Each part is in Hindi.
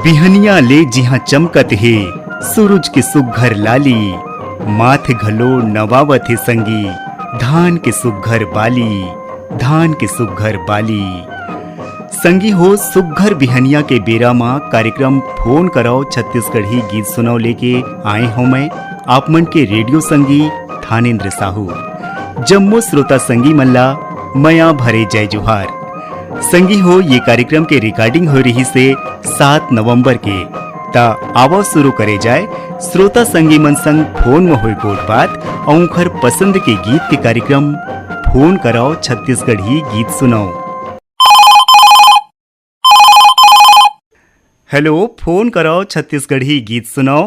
बिहनिया ले जिहाँ चमकत हे सूरज के सुघ्घर लाली, माथ घलो नवावत हे संगी धान के सुघ्घर बाली, धान के सुघ्घर बाली। संगी हो सुघ्घर बिहनिया के बेरा माँ कार्यक्रम फोन कराओ छत्तीसगढ़ी गीत सुनाओ लेके आए हूँ मैं आप मन के रेडियो संगी थानेन्द्र साहू। जम्मो श्रोता संगी मल्ला मया भरे जय जोहार। संगी हो ये कार्यक्रम के रिकॉर्डिंग हो रही से 7 नवंबर के ता आवो शुरू करे जाए श्रोता संगी मन संग फोन में हुई गोट बात और खर पसंद के गीत के कार्यक्रम फोन कराओ छत्तीसगढ़ी गीत सुनाओ। हेलो, फोन कराओ छत्तीसगढ़ी गीत सुनाओ।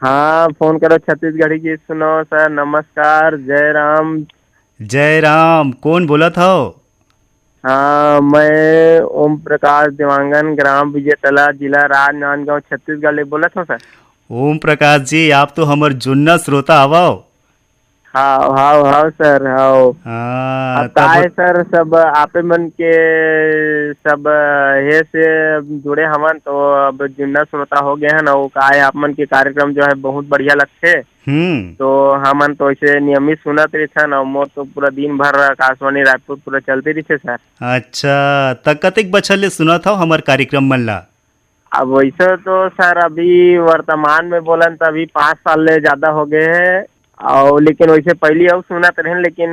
हाँ, फोन करो छत्तीसगढ़ी गीत सुनाओ सर। नमस्कार, जय राम। जय राम, कौन बोला था? हाँ, मैं ओम प्रकाश देवांगन, ग्राम विजयतला, जिला राजनांदगांव, छत्तीसगढ़ ले बोला था सर। ओम प्रकाश जी, आप तो हमर जुन्ना श्रोता आवाओ। हाँ हाँ हाँ सर, हाँ। हाँ, अब का है सर, सब आपे मन के सब हे से जुड़े हमन तो अब जुन्ना श्रोता हो गए हैं ना। वो का है आप मन के कार्यक्रम जो है बहुत बढ़िया लगते। तो हमन तो ऐसे नियमित सुनत रही ना। मोर तो पूरा दिन भर आकाशवाणी रायपुर पूरा चलते रही सर। अच्छा, तक कतेक बछर ले सुना था हमार कार्यक्रम मन ला? अब वैसे तो सर अभी वर्तमान में बोलन तो अभी 5 साल ले ज्यादा हो गए हैं। और लेकिन वैसे पहले अब सुनत रहे, लेकिन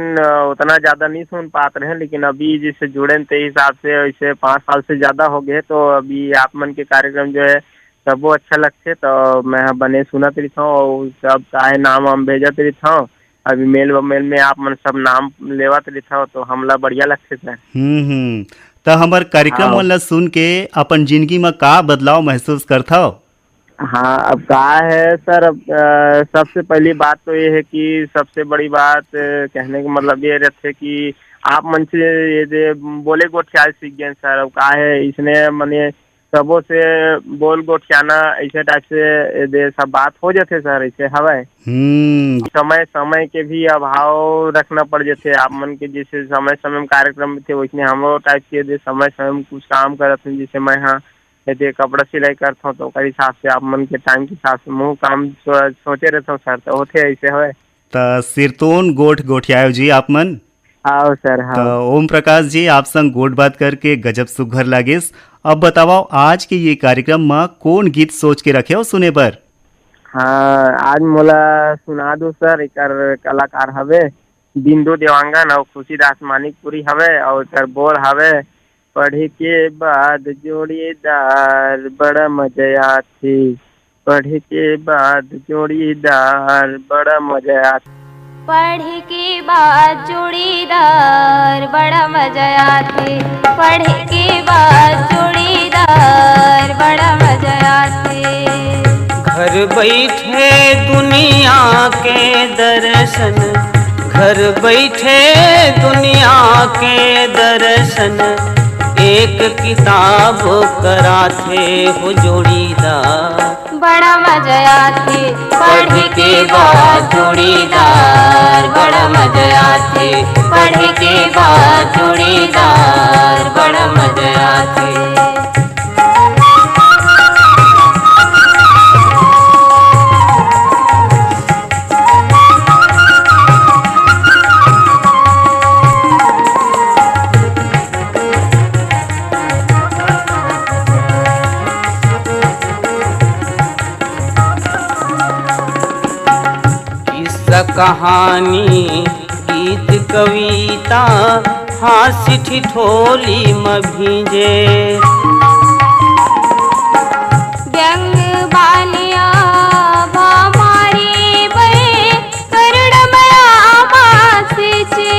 उतना ज्यादा नहीं सुन पाते रहे। लेकिन अभी जिससे जुड़े ते हिसाब से वैसे 5 साल से ज्यादा हो गए। तो अभी आप मन के कार्यक्रम जो है सबो अच्छा लगते। तो मैं बने सुनत रहता हूँ और सब काहे नाम वाम भेजत रहता हूँ। अभी मेल में आप मन सब नाम लेवत रहता हो तो हमला बढ़िया लगते सर। तो हमार कार्यक्रम मन ला सुन के अपन जिंदगी में का बदलाव महसूस करता हो? हाँ, अब का है सर, अब सबसे पहली बात तो ये है कि सबसे बड़ी बात कहने का मतलब ये रहते है कि आप मन से ये बोले गोठिया सीख गए सर। अब का है इसने मने सबों से बोल गोठियाना ऐसे टाइप से सब बात हो जाते सर। ऐसे हवाए समय के भी अभाव रखना पड़ जाते आप मन के। जैसे समय में कार्यक्रम में थे वैसे हम टाइप के समय में कुछ काम करते हैं। जैसे मैं हाँ यदि कपड़ा सिलाई करता हूँ तो हिसाब से आप मन के टाइम के हिसाब से मुँह काम सोचे रहता हूँ सर। तो होते ऐसे है तो सिरतोन गोठियायो जी आप मन। हाँ सर। हाँ, तो ओम प्रकाश जी, आप संग गोट बात करके गजब सुघर लागिस। अब बताओ आज के ये कार्यक्रम में कौन गीत सोच के रखे हो सुने बर? हाँ, आज मोला सुना दो सर। एक कलाकार हवे बिंदु देवांगन और खुशीदास मानिकपुरी हवे और एक बोल हवे पढ़े के बाद जोड़ीदार बड़ा मजा आती। पढ़े के बाद जोड़ीदार बड़ा मजा आती। पढ़े के बाद जोड़ीदार बड़ा मजा आते। पढ़े के बाद जोड़ीदार बड़ा मजा आते। घर बैठे दुनिया के दर्शन, घर बैठे दुनिया के दर्शन, एक किताब कराथे हो जोड़ीदार बड़ा मजा आते। पढ़े के बाद जोड़ीदार बड़ा मजा आते। पढ़े के बाद जोड़ीदार बड़ा मजा आते। कहानी गीत कविता हास्य ठिठोली में भीजे। व्यंग बालिया भामारी बे करुणमया मासिचे।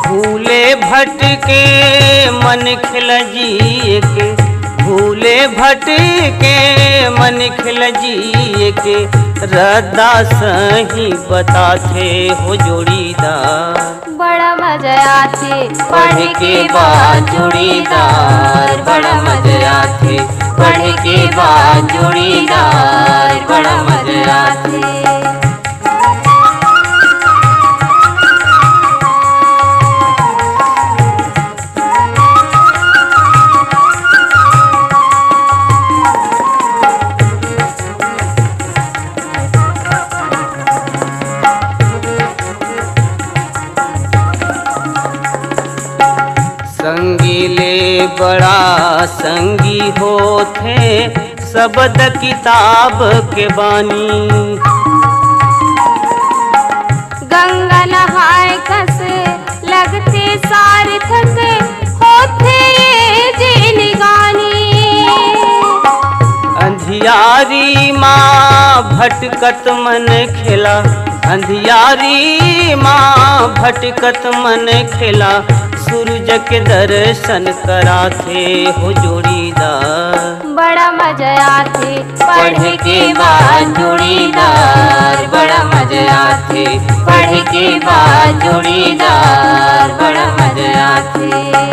भूले भटके मन खिलजिए के, भूले भटके मन खिलजिए के, रद्दा सही बताते हो जोड़ीदार बड़ा मजा आते। पढ़े के बाद जोड़ीदार बड़ा मजा आते। पढ़े के बाद जोड़ीदार बड़ा मजा आते। पहिले बड़ा संगी होथे शब्द किताब के बानी। गंगा नहाय कस लगते सार्थक होते ये जिन गानी। अंधियारी माँ भटकत मन खेला, अंधियारी माँ भटकत मन खेला, सूरज के दर्शन कराथे हो जोड़ीदार। बड़ा मजा आथे पढ़ के बाद जोड़ीदार, बड़ा मजा आथे पढ़ के बाद जोड़ीदार, बड़ा मजा आथे।